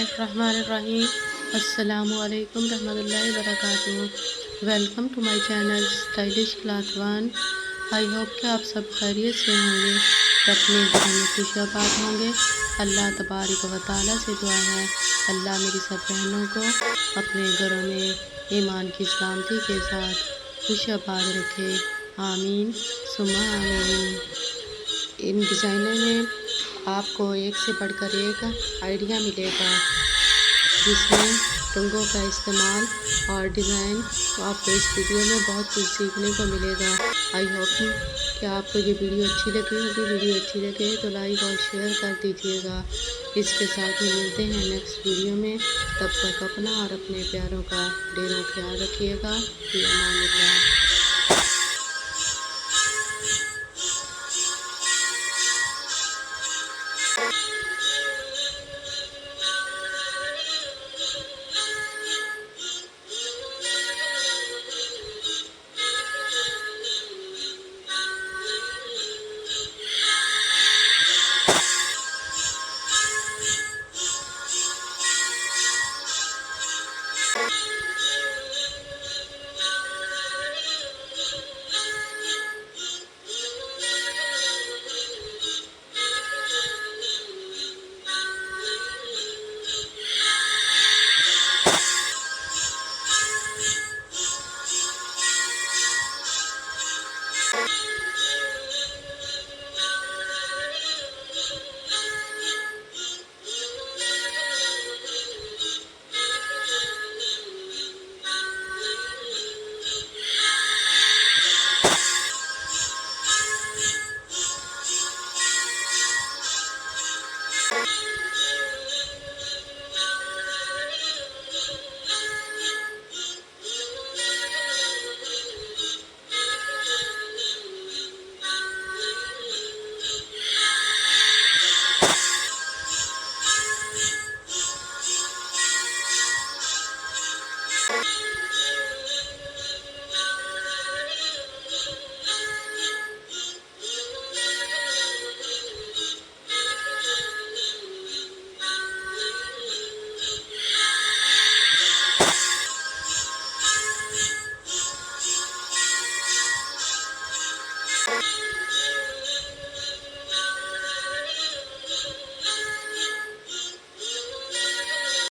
बिस्मिल्लाहिर्रहमानिर्रहीम। अस्सलामु अलैकुम रहमतुल्लाहि वबरकातुहू। Welcome to my channel stylish cloth one. I hope कि आप सब खैरियत से होंगे, अपने घरों में खुशहाल होंगे। अल्लाह तबारक व तआला से दुआ है, अल्लाह मेरी सब बहनों को अपने घरों में ईमान की सलामती के साथ खुशहाल रखे। आमीन सुम्मा आमीन। इन डिज़ाइनों में आपको एक से बढ़कर एक आइडिया मिलेगा, जिसमें रंगों का इस्तेमाल और डिज़ाइन। आपको इस वीडियो में बहुत कुछ सीखने को मिलेगा। आई होप कि आपको ये वीडियो अच्छी लगी होगी। वीडियो अच्छी लगे तो लाइक और शेयर कर दीजिएगा। इसके साथ ही मिलते हैं नेक्स्ट वीडियो में। तब तक अपना और अपने प्यारों का ढेरों ख्याल रखिएगा। फी अमानिल्लाह।